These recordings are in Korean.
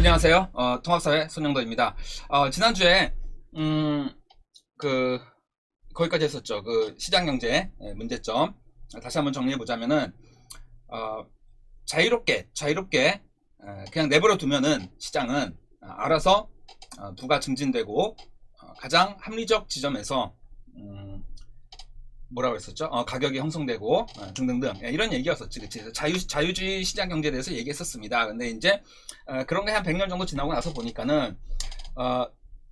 안녕하세요. 통합사회 손영도입니다. 지난주에 그 거기까지 했었죠. 그 시장경제 문제점 다시 한번 정리해 보자면은 자유롭게 그냥 내버려 두면은 시장은 알아서 부가 증진되고 가장 합리적 지점에서 뭐라고 했었죠? 가격이 형성되고 등등등 이런 얘기였었지, 그치? 자유주의 시장 경제에 대해서 얘기했었습니다. 근데 이제 그런 게 한 100년 정도 지나고 나서 보니까는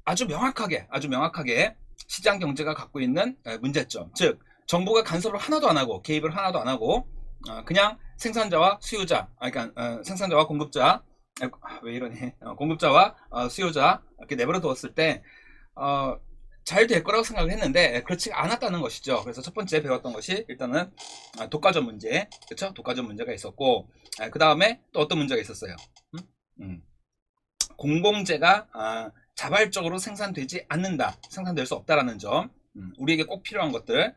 아주 명확하게 시장 경제가 갖고 있는 문제점, 즉 정부가 간섭을 하나도 안 하고 개입을 하나도 안 하고 그냥 생산자와 수요자, 그러니까 생산자와 공급자, 왜 이러니? 공급자와 수요자 이렇게 내버려 두었을 때 잘 될 거라고 생각을 했는데 그렇지 않았다는 것이죠. 그래서 첫 번째 배웠던 것이 일단은 독과점 문제, 그렇죠? 독과점 문제가 있었고, 그 다음에 또 어떤 문제가 있었어요? 공공재가 자발적으로 생산되지 않는다, 생산될 수 없다라는 점, 우리에게 꼭 필요한 것들.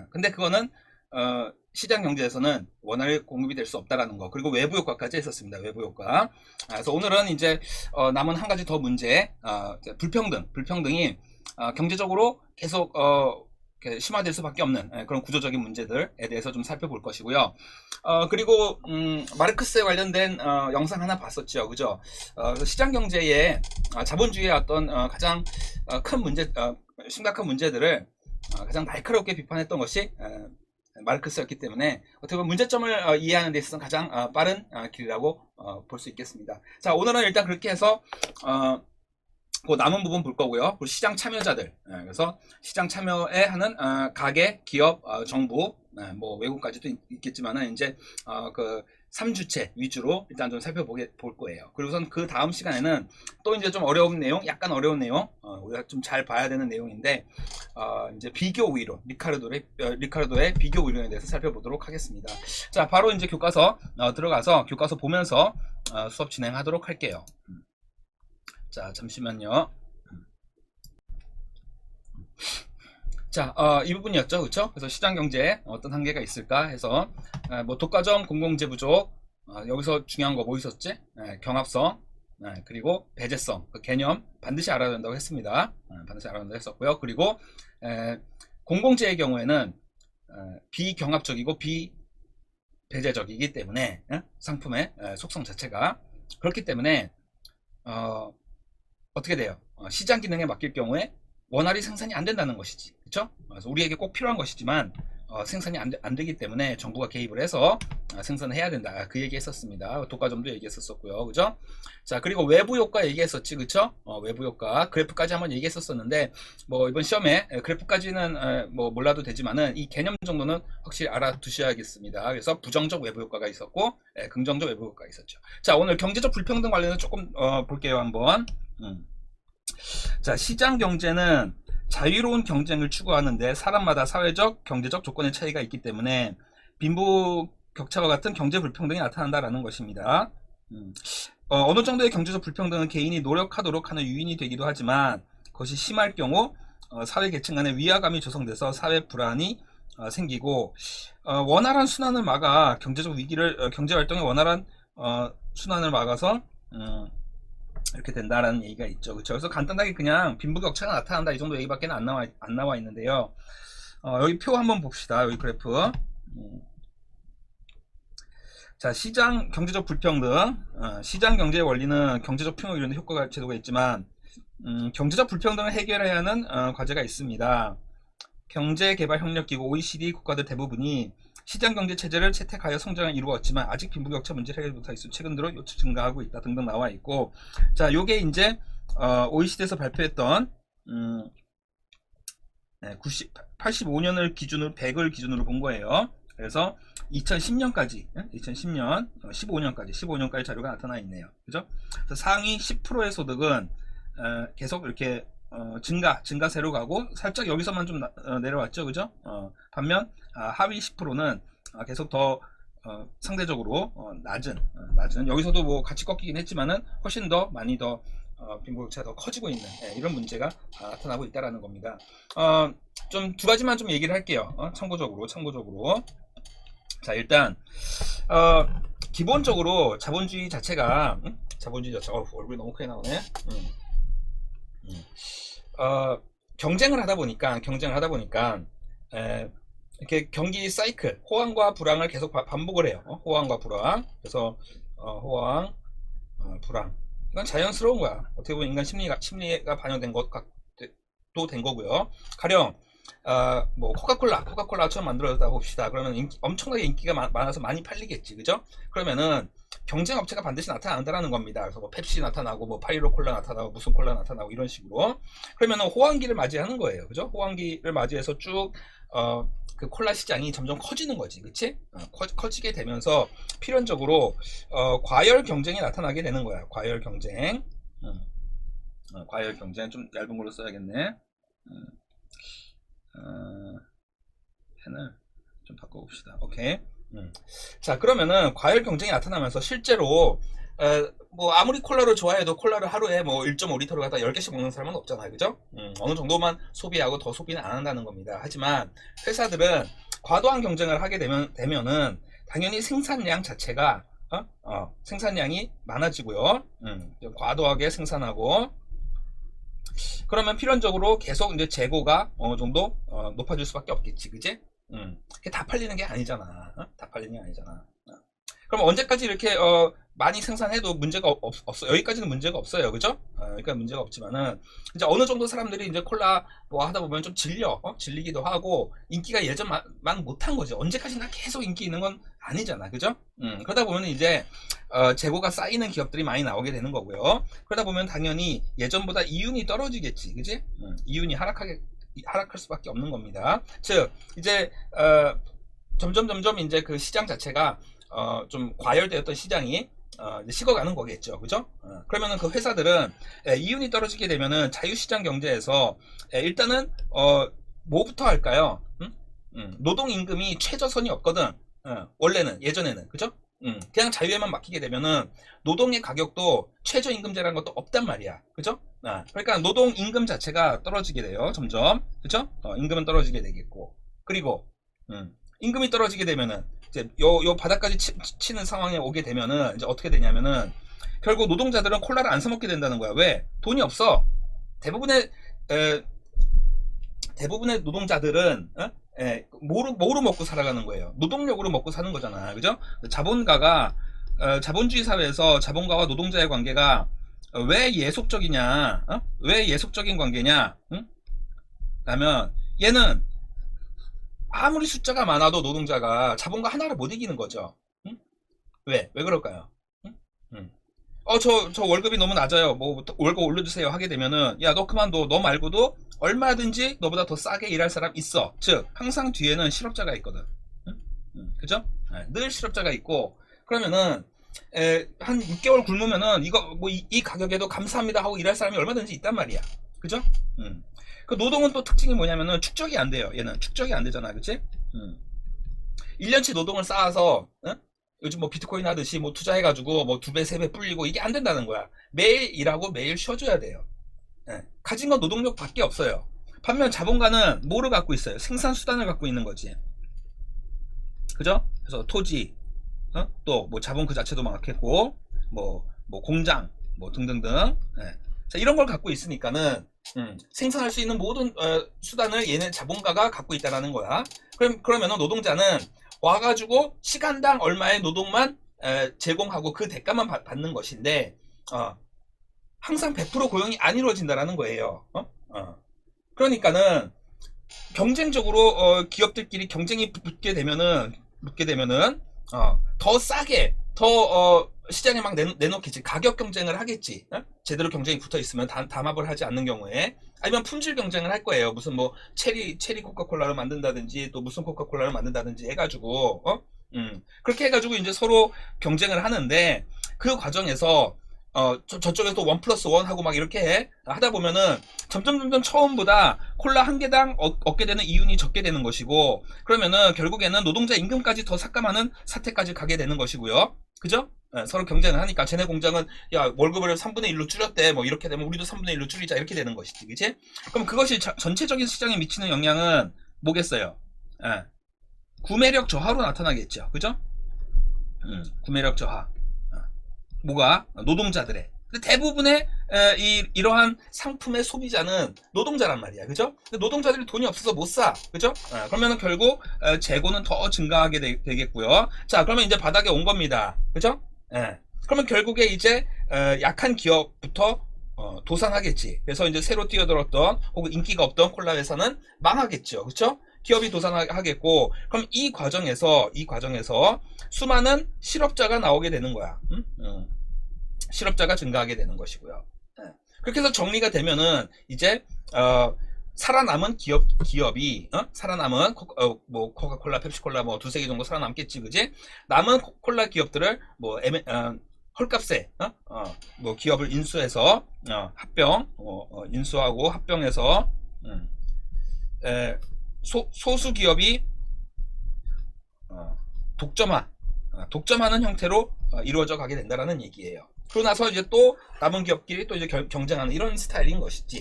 근데 그거는 시장 경제에서는 원활히 공급이 될 수 없다라는 거, 그리고 외부 효과까지 했었습니다. 외부 효과. 그래서 오늘은 이제 남은 한 가지 더 문제, 불평등이 경제적으로 계속 심화될 수밖에 없는 그런 구조적인 문제들에 대해서 좀 살펴볼 것이고요. 그리고 마르크스에 관련된 영상 하나 봤었죠, 그죠? 시장 경제의 자본주의의 어떤 가장 큰 문제, 심각한 문제들을 가장 날카롭게 비판했던 것이 마르크스였기 때문에 어떻게 보면 문제점을 이해하는 데 있어서 가장 빠른 길이라고 볼 수 있겠습니다. 자, 오늘은 일단 그렇게 해서 그 남은 부분 볼 거고요. 그리고 시장 참여자들, 그래서 시장 참여에 하는 가게, 기업, 정부, 뭐 외국까지도 있겠지만은 이제 그 3주체 위주로 일단 좀 살펴볼 거예요. 그리고선 그 다음 시간에는 또 이제 좀 어려운 내용, 약간 어려운 내용, 우리가 좀 잘 봐야 되는 내용인데 이제 비교 이론, 리카르도의 비교 이론에 대해서 살펴보도록 하겠습니다. 자, 바로 이제 교과서 들어가서 교과서 보면서 수업 진행하도록 할게요. 자, 잠시만요. 자, 이 부분이었죠, 그렇죠? 그래서 시장 경제에 어떤 한계가 있을까 해서 뭐 독과점, 공공재 부족, 여기서 중요한 거 뭐 있었지? 경합성, 그리고 배제성, 그 개념 반드시 알아야 된다고 했습니다. 반드시 알아야 된다고 했었고요. 그리고 공공재의 경우에는 비경합적이고 비배제적이기 때문에 상품의 속성 자체가 그렇기 때문에 어떻게 돼요? 시장 기능에 맡길 경우에 원활히 생산이 안 된다는 것이지, 그렇죠? 그래서 우리에게 꼭 필요한 것이지만 생산이 안 되기 때문에 정부가 개입을 해서 생산을 해야 된다. 그 얘기 했었습니다. 독과점도 얘기했었고요, 그죠? 자, 그리고 외부 효과 얘기했었지, 그렇죠? 외부 효과 그래프까지 한번 얘기했었는데 뭐 이번 시험에 그래프까지는 뭐 몰라도 되지만은 이 개념 정도는 확실히 알아두셔야겠습니다. 그래서 부정적 외부 효과가 있었고 긍정적 외부 효과가 있었죠. 자, 오늘 경제적 불평등 관련해서 조금 볼게요, 한번. 자, 시장 경제는 자유로운 경쟁을 추구하는데 사람마다 사회적, 경제적 조건의 차이가 있기 때문에 빈부 격차와 같은 경제 불평등이 나타난다라는 것입니다. 어느 정도의 경제적 불평등은 개인이 노력하도록 하는 요인이 되기도 하지만 그것이 심할 경우 사회 계층 간의 위화감이 조성돼서 사회 불안이 생기고 원활한 순환을 막아 경제적 위기를 경제 활동의 원활한 순환을 막아서 이렇게 된다라는 얘기가 있죠. 그렇죠? 그래서 간단하게 그냥 빈부격차가 나타난다 이 정도 얘기밖에 안 나와 있는데요. 여기 표 한번 봅시다. 여기 그래프. 자, 시장 경제적 불평등. 시장 경제의 원리는 경제적 평형 이런 효과가 제도가 있지만 경제적 불평등을 해결해야 하는 과제가 있습니다. 경제개발협력기구 OECD 국가들 대부분이 시장경제 체제를 채택하여 성장을 이루었지만 아직 빈부격차 문제를 해결 못하고 있어 최근 들어 요청 증가하고 있다 등등 나와 있고, 자, 요게 이제 OECD에서 발표했던 85년을 기준으로 100을 기준으로 본 거예요. 그래서 2010년까지 15년까지 자료가 나타나 있네요. 그죠? 그래서 상위 10%의 소득은 계속 이렇게 증가세로 가고 살짝 여기서만 좀 내려왔죠, 그죠? 반면 하위 10%는 계속 더 상대적으로 낮은 여기서도 뭐 같이 꺾이긴 했지만은 훨씬 더 많이 더 빈부격차가 더 커지고 있는 이런 문제가 나타나고 있다라는 겁니다. 좀 두 가지만 좀 얘기를 할게요. 참고적으로. 자, 일단 기본적으로 자본주의 자체가 자본주의 자체 얼굴이 너무 크게 나오네. 경쟁을 하다 보니까 이렇게 경기 사이클 호황과 불황을 계속 반복을 해요. 호황과 불황. 그래서 호황, 불황. 이건 자연스러운 거야. 어떻게 보면 인간 심리가 반영된 것도 된 거고요. 가령 뭐 코카콜라 처음 만들어졌다 봅시다. 그러면 엄청나게 인기가 많아서 많이 팔리겠지, 그죠? 그러면은 경쟁 업체가 반드시 나타난다라는 겁니다. 그래서 뭐 펩시 나타나고 뭐 파이로 콜라 나타나고 무슨 콜라 나타나고 이런 식으로. 그러면은 호황기를 맞이하는 거예요, 그죠? 호황기를 맞이해서 쭉 그 콜라 시장이 점점 커지는 거지, 그치? 커지게 되면서 필연적으로 과열 경쟁이 나타나게 되는 거야. 과열 경쟁. 과열 경쟁 좀 얇은 걸로 써야겠네. 펜을 좀 바꿔봅시다. 오케이. 자, 그러면은 과열 경쟁이 나타나면서 실제로 뭐 아무리 콜라를 좋아해도 콜라를 하루에 뭐 1.5리터를 갖다 10개씩 먹는 사람은 없잖아요, 그죠? 어느 정도만 소비하고 더 소비는 안 한다는 겁니다. 하지만 회사들은 과도한 경쟁을 하게 되면은 당연히 생산량 자체가 생산량이 많아지고요. 과도하게 생산하고, 그러면 필연적으로 계속 이제 재고가 어느 정도 높아질 수밖에 없겠지, 그지? 그게 다 팔리는 게 아니잖아. 다 팔리는 게 아니잖아. 그럼 언제까지 이렇게 많이 생산해도 문제가 없어? 여기까지는 문제가 없어요, 그죠? 그러니까 문제가 없지만은 이제 어느 정도 사람들이 이제 콜라 뭐 하다 보면 좀 질리기도 하고 인기가 예전만 못한 거지. 언제까지나 계속 인기 있는 건 아니잖아, 그죠? 그러다 보면 이제 재고가 쌓이는 기업들이 많이 나오게 되는 거고요. 그러다 보면 당연히 예전보다 이윤이 떨어지겠지, 그지? 이윤이 하락할 수밖에 없는 겁니다. 즉 이제 점점 이제 그 시장 자체가 좀 과열되었던 시장이 이제 식어가는 거겠죠, 그죠? 그러면은 그 회사들은 이윤이 떨어지게 되면은 자유시장 경제에서 일단은 뭐부터 할까요? 노동임금이 최저선이 없거든. 원래는 예전에는, 그죠? 그냥 자유에만 맡기게 되면은 노동의 가격도 최저임금제라는 것도 없단 말이야, 그죠? 그러니까 노동임금 자체가 떨어지게 돼요, 점점, 그죠? 임금은 떨어지게 되겠고, 그리고 임금이 떨어지게 되면은 이제 요 바닥까지 치는 상황에 오게 되면은 이제 어떻게 되냐면은 결국 노동자들은 콜라를 안 사 먹게 된다는 거야. 왜? 돈이 없어. 대부분의 노동자들은 뭐로 먹고 살아가는 거예요? 노동력으로 먹고 사는 거잖아, 그죠? 자본가가 자본주의 사회에서 자본가와 노동자의 관계가 왜 예속적이냐? 왜 예속적인 관계냐? 그러면 얘는 아무리 숫자가 많아도 노동자가 자본가 하나를 못 이기는 거죠. 왜 그럴까요? 저 월급이 너무 낮아요. 뭐 월급 올려주세요 하게 되면은 야, 너 그만둬. 너 말고도 얼마든지 너보다 더 싸게 일할 사람 있어. 즉 항상 뒤에는 실업자가 있거든. 그죠? 늘 실업자가 있고, 그러면은 한 6개월 굶으면은 이거 뭐 이 가격에도 감사합니다 하고 일할 사람이 얼마든지 있단 말이야. 그죠? 그 노동은 또 특징이 뭐냐면은 축적이 안 돼요. 얘는 축적이 안 되잖아, 그치? 1년치 노동을 쌓아서 요즘 뭐 비트코인 하듯이 뭐 투자해가지고 뭐 2배, 3배 불리고 이게 안 된다는 거야. 매일 일하고 매일 쉬어줘야 돼요. 가진 건 노동력 밖에 없어요. 반면 자본가는 뭐를 갖고 있어요? 생산 수단을 갖고 있는 거지. 그죠? 그래서 토지, 또 뭐 자본 그 자체도 많겠고, 뭐 공장, 뭐 등등등. 자, 이런 걸 갖고 있으니까는 생산할 수 있는 모든 수단을 얘는 자본가가 갖고 있다라는 거야. 그러면은 노동자는 와가지고 시간당 얼마의 노동만 제공하고 그 대가만 받는 것인데 항상 100% 고용이 안 이루어진다라는 거예요. 그러니까는 경쟁적으로 기업들끼리 경쟁이 붙게 되면은 더 싸게 더 시장에 막 내놓겠지. 가격 경쟁을 하겠지. 제대로 경쟁이 붙어 있으면 담합을 하지 않는 경우에, 아니면 품질 경쟁을 할 거예요. 무슨 뭐 체리 코카콜라를 만든다든지 또 무슨 코카콜라를 만든다든지 해가지고 그렇게 해가지고 이제 서로 경쟁을 하는데, 그 과정에서 저쪽에서 또 1+1 하고 막 이렇게 하다 보면은 점점 처음보다 콜라 한 개당 얻게 되는 이윤이 적게 되는 것이고, 그러면은 결국에는 노동자 임금까지 더 삭감하는 사태까지 가게 되는 것이고요. 그죠? 서로 경쟁을 하니까 쟤네 공장은 야, 월급을 3분의 1로 줄였대, 뭐 이렇게 되면 우리도 3분의 1로 줄이자, 이렇게 되는 것이지, 그치? 그럼 그것이 전체적인 시장에 미치는 영향은 뭐겠어요? 구매력 저하로 나타나겠죠, 그죠? 구매력 저하. 뭐가? 노동자들의. 근데 대부분의 이러한 상품의 소비자는 노동자란 말이야. 그죠? 노동자들이 돈이 없어서 못 사. 그죠? 그러면 결국 재고는 더 증가하게 되겠고요. 자, 그러면 이제 바닥에 온 겁니다. 그죠? 그러면 결국에 이제 약한 기업부터 도산하겠지. 그래서 이제 새로 뛰어들었던 혹은 인기가 없던 콜라 회사는 망하겠죠. 그렇죠? 기업이 도산하겠고, 그럼 이 과정에서 수많은 실업자가 나오게 되는 거야. 실업자가 증가하게 되는 것이고요. 그렇게 해서 정리가 되면은 이제 살아남은 기업이 살아남은 뭐 코카콜라, 펩시콜라 뭐 두세 개 정도 살아남겠지, 그지? 남은 콜라 기업들을 뭐 헐값에 뭐 기업을 인수해서 합병 인수하고 합병해서 소수 기업이 독점하는 형태로 이루어져 가게 된다라는 얘기예요. 그러고 나서 이제 또 남은 기업끼리 또 이제 경쟁하는 이런 스타일인 것이지.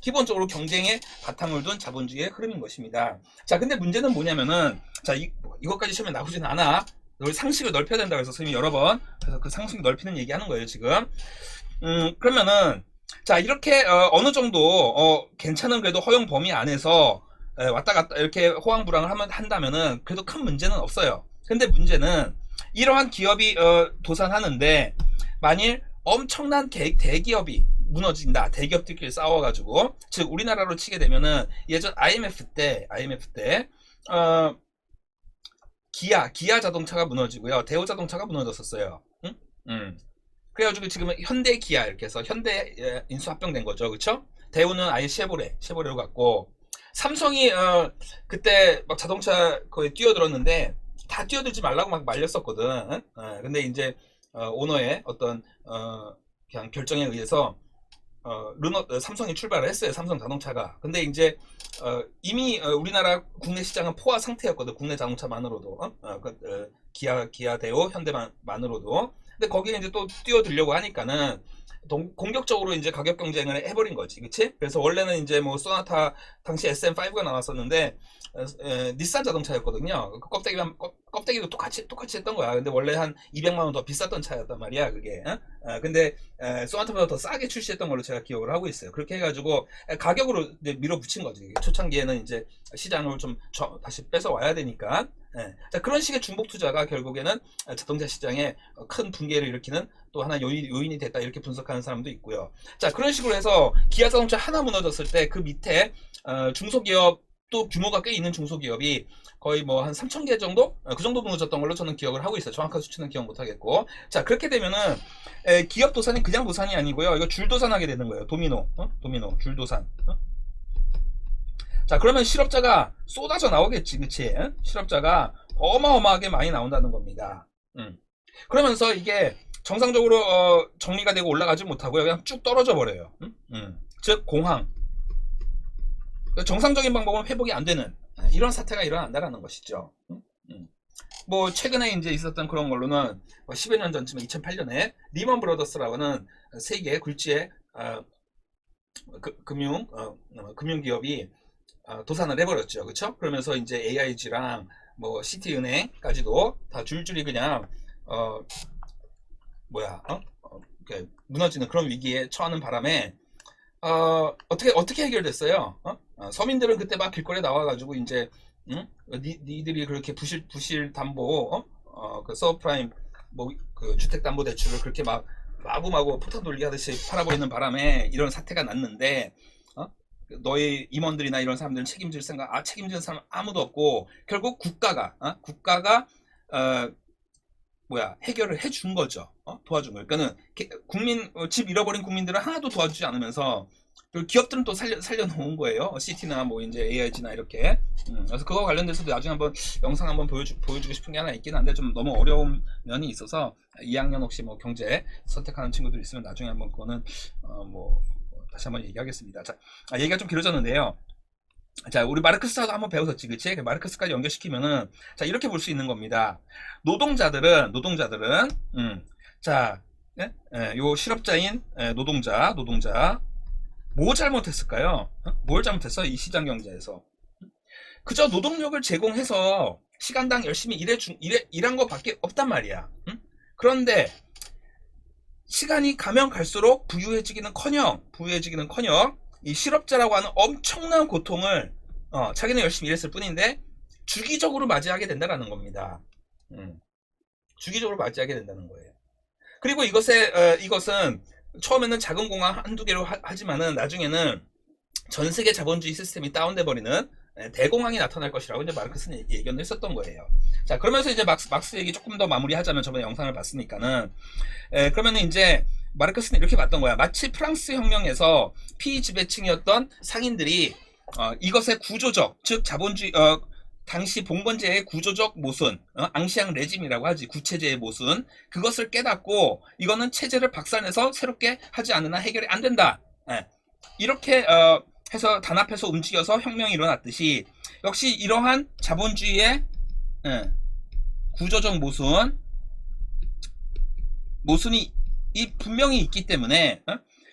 기본적으로 경쟁에 바탕을 둔 자본주의의 흐름인 것입니다. 자, 근데 문제는 뭐냐면은, 자, 이것까지 시험에 나오지는 않아. 상식을 넓혀야 된다고 해서 선생님이 여러 번 그래서 그 상식 넓히는 얘기 하는 거예요, 지금. 그러면은, 자, 이렇게 어느 정도 괜찮은 그래도 허용 범위 안에서 왔다 갔다 이렇게 호황불황을 한다면은 그래도 큰 문제는 없어요. 근데 문제는 이러한 기업이 도산하는데 만일 엄청난 대기업이 무너진다. 대기업들끼리 싸워가지고, 즉 우리나라로 치게 되면은 예전 IMF 때 기아 자동차가 무너지고요, 대우 자동차가 무너졌었어요. 그래가지고 지금은 현대 기아 이렇게 해서 현대 인수 합병된 거죠, 그렇죠? 대우는 아예 쉐보레로 갔고, 삼성이 그때 막 자동차 거의 뛰어들었는데 다 뛰어들지 말라고 막 말렸었거든. 근데 이제 오너의 어떤 그냥 결정에 의해서 삼성이 출발을 했어요. 삼성 자동차가. 근데 이제 이미 우리나라 국내 시장은 포화 상태였거든. 국내 자동차만으로도 기아, 대우, 현대만으로도. 근데 거기에 이제 또 뛰어들려고 하니까는 공격적으로 이제 가격 경쟁을 해버린 거지, 그치? 그래서 원래는 이제 뭐 소나타 당시 SM5가 나왔었는데 닛산 자동차였거든요. 그 껍데기도 똑같이 했던 거야. 근데 원래 한 200만 원 더 비쌌던 차였단 말이야, 그게. 근데 소나타보다 더 싸게 출시했던 걸로 제가 기억을 하고 있어요. 그렇게 해가지고 가격으로 이제 밀어붙인 거지. 초창기에는 이제 시장을 좀 다시 뺏어 와야 되니까. 자, 그런 식의 중복 투자가 결국에는 자동차 시장에 큰 붕괴를 일으키는 또 하나 요인이 됐다, 이렇게 분석하는 사람도 있고요. 자, 그런 식으로 해서 기아 자동차 하나 무너졌을 때 그 밑에 중소기업, 또 규모가 꽤 있는 중소기업이 거의 뭐 한 3,000개 정도? 그 정도 무너졌던 걸로 저는 기억을 하고 있어요. 정확한 수치는 기억 못하겠고. 자, 그렇게 되면은 기업 도산이 그냥 도산이 아니고요, 이거 줄 도산하게 되는 거예요. 도미노, 줄 도산. 자, 그러면 실업자가 쏟아져 나오겠지, 그치? 실업자가 어마어마하게 많이 나온다는 겁니다. 그러면서 이게 정상적으로 정리가 되고 올라가지 못하고요, 그냥 쭉 떨어져 버려요. 즉 공황. 정상적인 방법은 회복이 안 되는 이런 사태가 일어난다는 것이죠. 뭐 최근에 이제 있었던 그런 걸로는 10여 년 전쯤에 2008년에 리먼 브러더스라고는 세계 굴지의 금융기업이 도산을 해버렸죠, 그렇죠? 그러면서 이제 AIG랑 뭐 시티은행까지도 다 줄줄이 그냥 이렇게 무너지는 그런 위기에 처하는 바람에 어떻게 해결됐어요? 서민들은 그때 막 길거리에 나와가지고 이제 니들이 그렇게 부실 담보 그 서브프라임 뭐 그 주택담보대출을 그렇게 막 마구마구 포탄 돌리기 하듯이 팔아버리는 바람에 이런 사태가 났는데 너희 임원들이나 이런 사람들은 책임질 사람 아무도 없고, 결국 국가가 해결을 해준 거죠. 도와준 거예요. 그러니까는 집 잃어버린 국민들은 하나도 도와주지 않으면서 기업들은 또 살려놓은 거예요. 시티나 뭐 이제 AIG나 이렇게. 그래서 그거 관련돼서도 나중에 한번 영상 한번 보여주고 싶은 게 하나 있긴 한데 좀 너무 어려운 면이 있어서 2학년 혹시 뭐 경제 선택하는 친구들 있으면 나중에 한번 그거는 뭐 다시 한번 얘기하겠습니다. 자, 얘기가 좀 길어졌는데요. 자, 우리 마르크스하고 한번 배웠었지, 그치? 마르크스까지 연결시키면은, 자, 이렇게 볼 수 있는 겁니다. 노동자들은, 자, 요 실업자인 노동자, 뭐 잘못했을까요? 뭘 잘못했어? 이 시장 경제에서. 그저 노동력을 제공해서 시간당 열심히 일한 것밖에 없단 말이야. 응? 그런데 시간이 가면 갈수록 부유해지기는커녕 이 실업자라고 하는 엄청난 고통을 자기는 열심히 일했을 뿐인데 주기적으로 맞이하게 된다는 겁니다. 주기적으로 맞이하게 된다는 거예요. 그리고 이것은 처음에는 작은 공항 한두 개로 하지만은 나중에는 전 세계 자본주의 시스템이 다운돼 버리는 대공황이 나타날 것이라고 이제 마르크스는 예견을 했었던 거예요. 자, 그러면서 이제 막스 얘기 조금 더 마무리하자면, 저번에 영상을 봤으니까는 그러면은 이제 마르크스는 이렇게 봤던 거야. 마치 프랑스 혁명에서 피지배층이었던 상인들이 이것의 구조적, 즉 자본주의 당시 봉건제의 구조적 모순, 앙시앙 레짐이라고 하지, 구체제의 모순, 그것을 깨닫고 이거는 체제를 박살내서 새롭게 하지 않으나 해결이 안 된다. 이렇게 해서 단합해서 움직여서 혁명이 일어났듯이, 역시 이러한 자본주의의 구조적 모순이 분명히 있기 때문에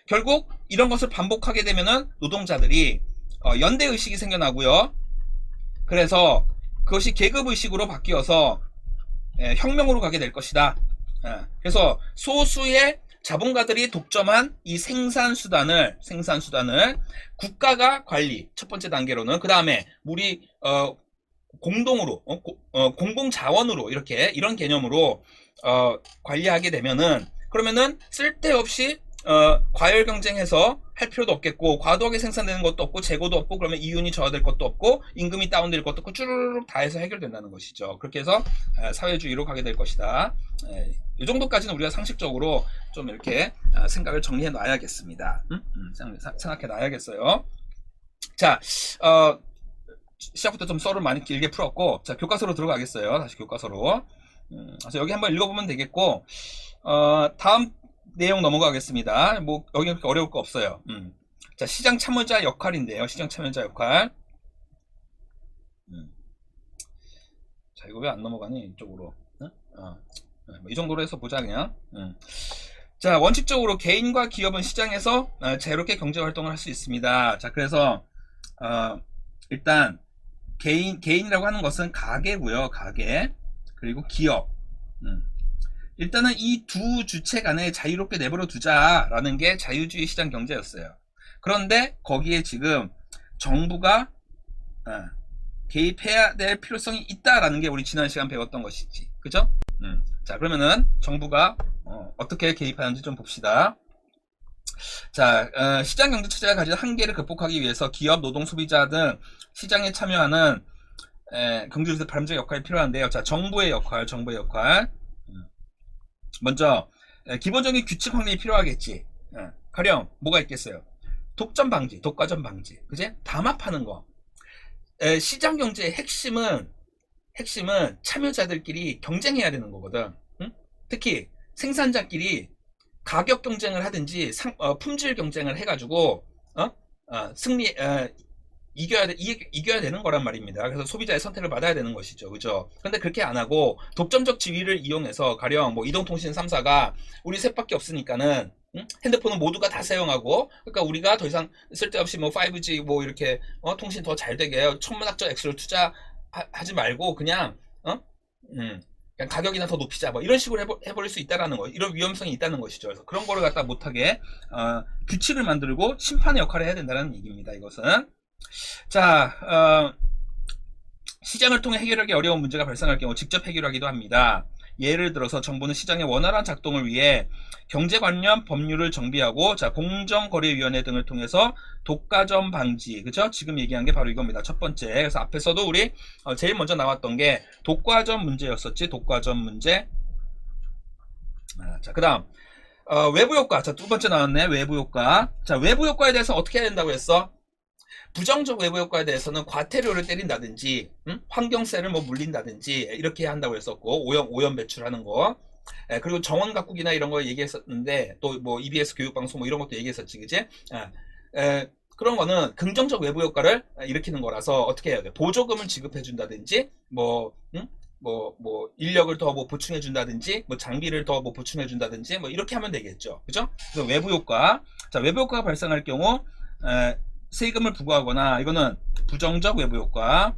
결국 이런 것을 반복하게 되면은 노동자들이 연대의식이 생겨나고요. 그래서 그것이 계급의식으로 바뀌어서 혁명으로 가게 될 것이다. 그래서 소수의 자본가들이 독점한 이 생산수단을 국가가 관리, 첫 번째 단계로는, 그 다음에 우리 공동으로 공공자원으로 이런 개념으로 관리하게 되면은, 그러면은 쓸데없이 과열 경쟁해서 할 필요도 없겠고, 과도하게 생산되는 것도 없고, 재고도 없고, 그러면 이윤이 저하될 것도 없고, 임금이 다운될 것도 없고, 쭈르륵 다 해서 해결된다는 것이죠. 그렇게 해서 사회주의로 가게 될 것이다. 이 정도까지는 우리가 상식적으로 좀 이렇게 생각을 정리해 놔야겠습니다. 생각해 놔야겠어요. 자, 시작부터 좀 썰을 많이 길게 풀었고, 자, 교과서로 들어가겠어요. 다시 교과서로. 그래서 여기 한번 읽어보면 되겠고, 다음 내용 넘어가겠습니다. 뭐 여기 그렇게 어려울 거 없어요. 자, 시장 참여자 역할인데요. 시장 참여자 역할. 자, 이거 왜 안 넘어가니? 이쪽으로. 이 정도로 해서 보자 그냥. 자, 원칙적으로 개인과 기업은 시장에서 자유롭게 경제 활동을 할 수 있습니다. 자, 그래서 일단 개인이라고 하는 것은 가게고요. 가게. 그리고 기업. 일단은 이 두 주체 간에 자유롭게 내버려 두자라는 게 자유주의 시장 경제였어요. 그런데 거기에 지금 정부가 개입해야 될 필요성이 있다라는 게 우리 지난 시간 배웠던 것이지. 그죠? 자, 그러면은 정부가 어떻게 개입하는지 좀 봅시다. 자, 시장 경제 체제가 가진 한계를 극복하기 위해서 기업, 노동, 소비자 등 시장에 참여하는 경제에서 바람직한 역할이 필요한데요. 자, 정부의 역할. 먼저 기본적인 규칙 확립이 필요하겠지. 가령 뭐가 있겠어요? 독점 방지, 독과점 방지, 그제? 담합하는 거. 시장 경제의 핵심은 참여자들끼리 경쟁해야 되는 거거든. 특히 생산자끼리 가격 경쟁을 하든지 품질 경쟁을 해가지고 이겨야 되는 거란 말입니다. 그래서 소비자의 선택을 받아야 되는 것이죠. 그죠? 근데 그렇게 안 하고 독점적 지위를 이용해서, 가령 뭐 이동통신 3사가 우리 셋밖에 없으니까는 핸드폰은 모두가 다 사용하고, 그러니까 우리가 더 이상 쓸데없이 뭐 5G 뭐 이렇게 통신 더 잘 되게 천문학적 액수를 투자하지 말고 그냥 그냥 가격이나 더 높이자, 뭐 이런 식으로 해버릴 수 있다라는 거, 이런 위험성이 있다는 것이죠. 그래서 그런 거를 갖다 못하게 규칙을 만들고 심판의 역할을 해야 된다는 얘기입니다. 이것은. 자, 시장을 통해 해결하기 어려운 문제가 발생할 경우 직접 해결하기도 합니다. 예를 들어서 정부는 시장의 원활한 작동을 위해 경제 관련 법률을 정비하고, 자, 공정거래위원회 등을 통해서 독과점 방지, 그죠? 지금 얘기한 게 바로 이겁니다. 첫 번째. 그래서 앞에서도 우리 제일 먼저 나왔던 게 독과점 문제였었지. 독과점 문제. 자, 그 다음 외부 효과. 자, 두 번째 나왔네. 외부 효과. 자, 외부 효과에 대해서 어떻게 해야 된다고 했어? 부정적 외부 효과에 대해서는 과태료를 때린다든지, 환경세를 뭐 물린다든지 이렇게 한다고 했었고, 오염 배출하는 거. 그리고 정원 가꾸기나 이런 거 얘기했었는데, 또 뭐 EBS 교육방송 뭐 이런 것도 얘기했었지, 그지? 그런 거는 긍정적 외부 효과를 일으키는 거라서 어떻게 해야 돼? 보조금을 지급해 준다든지, 뭐 인력을 더 뭐 보충해 준다든지, 뭐 장비를 더 뭐 보충해 준다든지, 뭐 이렇게 하면 되겠죠, 그죠? 그래서 외부 효과. 자, 외부 효과가 발생할 경우 세금을 부과하거나, 이거는 부정적 외부 효과.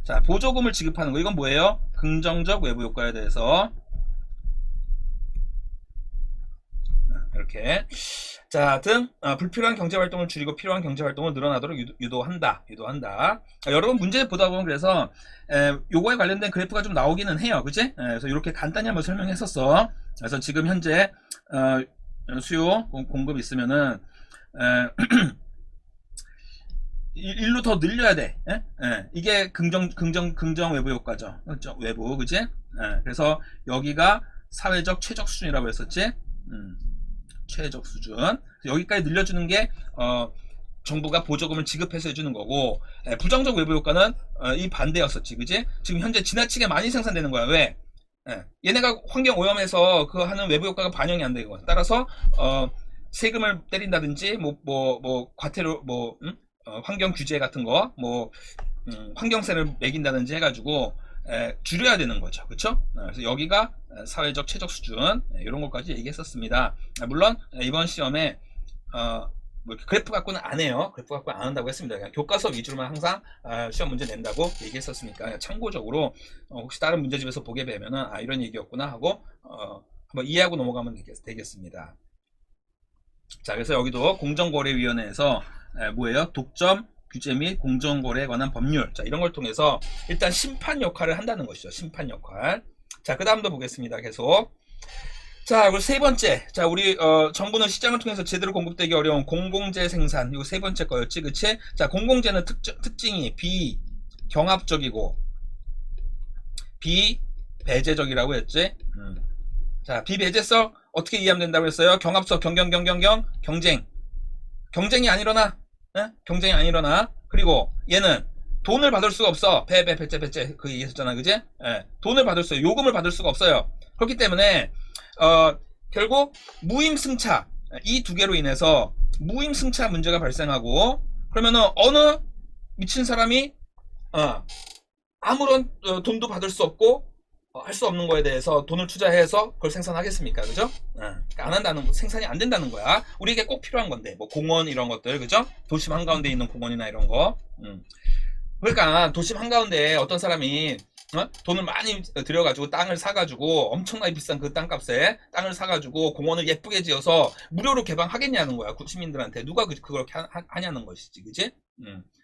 자, 보조금을 지급하는 거. 이건 뭐예요? 긍정적 외부 효과에 대해서 이렇게. 자, 하여튼 불필요한 경제활동을 줄이고 필요한 경제활동을 늘어나도록 유도한다. 여러 번 문제 보다 보면 그래서 요거에 관련된 그래프가 좀 나오기는 해요. 그치? 그래서 이렇게 간단히 한번 설명했었어. 그래서 지금 현재 수요 공급 있으면은 일로 더 늘려야 돼. 이게 긍정 외부 효과죠. 그렇죠? 외부, 그치? 그래서 여기가 사회적 최적 수준이라고 했었지? 최적 수준. 여기까지 늘려주는 게 정부가 보조금을 지급해서 해주는 거고, 부정적 외부 효과는 이 반대였었지, 그지? 지금 현재 지나치게 많이 생산되는 거야. 왜? 얘네가 환경 오염해서 그 하는 외부 효과가 반영이 안 되고, 따라서 세금을 때린다든지, 과태료, 환경 규제 같은 거, 환경세를 매긴다든지 해가지고 줄여야 되는 거죠. 그쵸? 그래서 여기가 사회적 최적 수준, 이런 것까지 얘기했었습니다. 물론 이번 시험에 그래프 갖고는 안 해요. 그래프 갖고 안 한다고 했습니다. 그냥 교과서 위주로만 항상 시험 문제 낸다고 얘기했었으니까 참고적으로 혹시 다른 문제집에서 보게 되면은 이런 얘기였구나 하고 한번 이해하고 넘어가면 되겠습니다. 자, 그래서 여기도 공정거래위원회에서 뭐예요? 독점 규제 및 공정거래에 관한 법률, 자, 이런 걸 통해서 일단 심판 역할을 한다는 것이죠. 심판 역할. 자, 그 다음도 보겠습니다. 계속. 자, 그리고 세 번째. 자, 우리 정부는 시장을 통해서 제대로 공급되기 어려운 공공재 생산. 이거 세 번째 거였지, 그치? 자, 공공재는 특징이 비경합적이고 비배제적이라고 했지. 자, 비배제성 어떻게 이해하면 된다고 했어요? 경합성, 경쟁이 안 일어나. 경쟁이 안 일어나. 그리고 얘는 돈을 받을 수가 없어. 배째 그 얘기했잖아, 그지? 돈을 받을 수, 요금을 받을 수가 없어요. 그렇기 때문에 결국 무임승차, 이 두 개로 인해서 무임승차 문제가 발생하고, 그러면은 어느 미친 사람이 아무런 돈도 받을 수 없고 할 수 없는 거에 대해서 돈을 투자해서 그걸 생산하겠습니까? 그죠? 그러니까 안 한다는, 생산이 안 된다는 거야. 우리에게 꼭 필요한 건데, 공원 이런 것들, 그죠? 도심 한가운데 있는 공원이나 이런 거. 그러니까 도심 한가운데 어떤 사람이 돈을 많이 들여가지고 땅을 사가지고 엄청나게 비싼 그 땅값에 땅을 사가지고 공원을 예쁘게 지어서 무료로 개방하겠냐는 거야. 시민들한테. 누가 그걸 하냐는 것이지, 그지?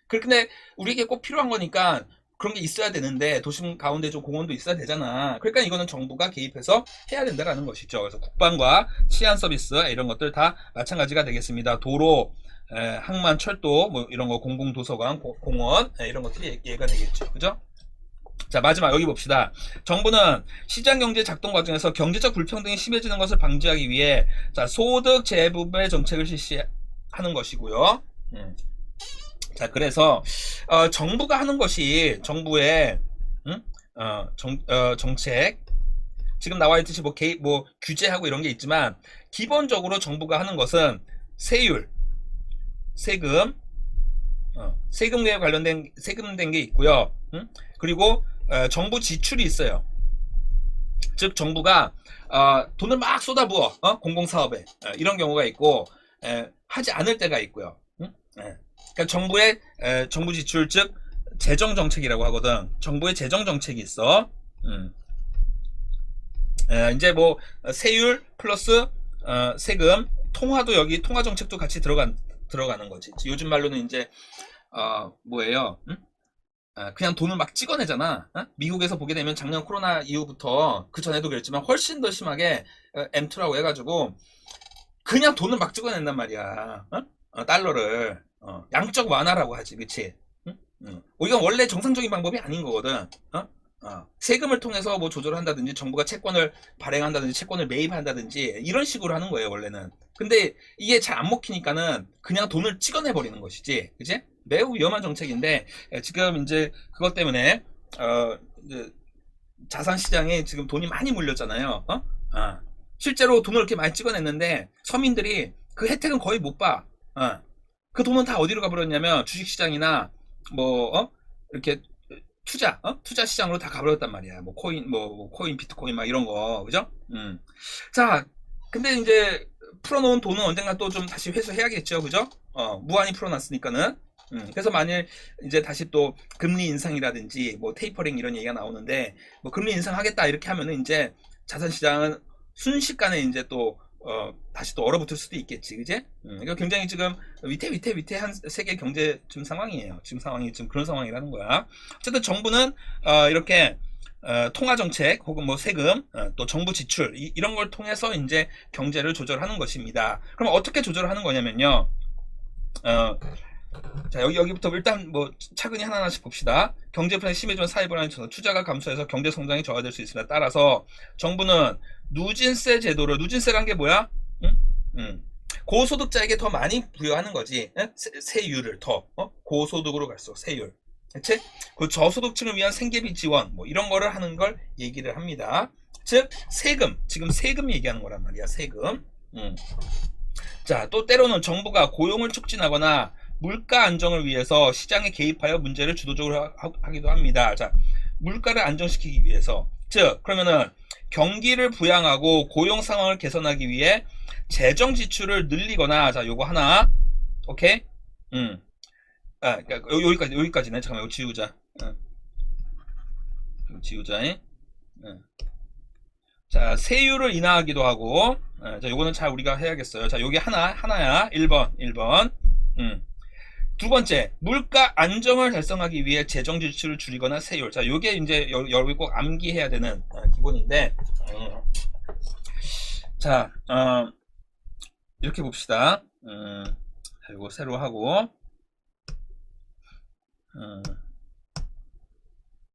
근데 우리에게 꼭 필요한 거니까 그런 게 있어야 되는데, 도심 가운데 좀 공원도 있어야 되잖아. 그러니까 이거는 정부가 개입해서 해야 된다라는 것이죠. 그래서 국방과 치안 서비스 이런 것들 다 마찬가지가 되겠습니다. 도로, 항만, 철도, 이런 거, 공공도서관, 공원, 이런 것들이 얘가 되겠죠. 그죠? 자, 마지막 여기 봅시다. 정부는 시장경제 작동 과정에서 경제적 불평등이 심해지는 것을 방지하기 위해 소득 재분배 정책을 실시하는 것이고요. 자, 그래서 정부가 하는 것이 정부의 정책, 지금 나와 있듯이 개입, 규제하고 이런 게 있지만, 기본적으로 정부가 하는 것은 세율, 세금에 관련된 세금된 게 있고요. 그리고 정부 지출이 있어요. 즉 정부가 돈을 막 쏟아부어 공공사업에, 이런 경우가 있고, 하지 않을 때가 있고요. 그러니까 정부의 정부 지출, 즉 재정 정책이라고 하거든. 정부의 재정 정책이 있어. 이제 세율 플러스 세금, 통화도, 여기 통화 정책도 같이 들어가는 거지. 요즘 말로는 이제 뭐예요? 그냥 돈을 막 찍어내잖아. 미국에서 보게 되면 작년 코로나 이후부터, 그 전에도 그랬지만 훨씬 더 심하게 M2라고 해가지고 그냥 돈을 막 찍어낸단 말이야. 달러를 양적 완화라고 하지, 그치? 이건 원래 정상적인 방법이 아닌 거거든. 세금을 통해서 조절을 한다든지, 정부가 채권을 발행한다든지, 채권을 매입한다든지, 이런 식으로 하는 거예요, 원래는. 근데 이게 잘 안 먹히니까는 그냥 돈을 찍어내버리는 것이지, 그치? 매우 위험한 정책인데, 지금 이제 그것 때문에 이제 자산시장에 지금 돈이 많이 몰렸잖아요. 실제로 돈을 이렇게 많이 찍어냈는데 서민들이 그 혜택은 거의 못 봐. 그 돈은 다 어디로 가버렸냐면 주식시장이나 이렇게 투자 시장으로 다 가버렸단 말이야. 코인, 비트코인 막 이런 거, 그죠? 자, 근데 이제 풀어놓은 돈은 언젠가 또 좀 다시 회수해야겠죠, 그죠? 무한히 풀어놨으니까는. 그래서 만일 이제 다시 또 금리 인상이라든지 뭐 테이퍼링 이런 얘기가 나오는데 뭐 금리 인상하겠다 이렇게 하면은 이제 자산 시장은 순식간에 이제 또 다시 또 얼어붙을 수도 있겠지, 그제? 그러니까 굉장히 지금 위태한 세계 경제 지금 상황이에요. 지금 상황이 지금 그런 상황이라는 거야. 어쨌든 정부는 이렇게 통화 정책 혹은 뭐 세금 또 정부 지출 이런 걸 통해서 이제 경제를 조절하는 것입니다. 그럼 어떻게 조절하는 거냐면요. 자, 여기부터 일단 뭐 차근히 하나하나씩 봅시다. 경제 불안이 심해지면 사회 불안이 쳐서 투자가 감소해서 경제 성장이 저하될 수 있습니다. 따라서 정부는 누진세 제도를, 누진세란 게 뭐야? 고소득자에게 더 많이 부여하는 거지. 세율을 더 고소득으로 갈수록 세율. 그치? 그 저소득층을 위한 생계비 지원 뭐 이런 거를 하는 걸 얘기를 합니다. 즉 세금, 지금 세금 얘기하는 거란 말이야. 세금. 자, 또 때로는 정부가 고용을 촉진하거나 물가 안정을 위해서 시장에 개입하여 문제를 주도적으로 하기도 합니다. 자, 물가를 안정시키기 위해서, 즉 그러면은 경기를 부양하고 고용 상황을 개선하기 위해 재정 지출을 늘리거나, 자, 요거 하나, 오케이? 그러니까 여기까지네. 잠깐만, 이거 지우자. 이거 지우자. 자, 세율을 인하하기도 하고, 자, 요거는 잘 우리가 해야겠어요. 자, 요게 하나야. 1번. 두 번째, 물가 안정을 달성하기 위해 재정 지출을 줄이거나 세율. 자, 요게 이제 여러분이 꼭 암기해야 되는 기본인데, 자, 이렇게 봅시다. 자, 요거 새로 하고,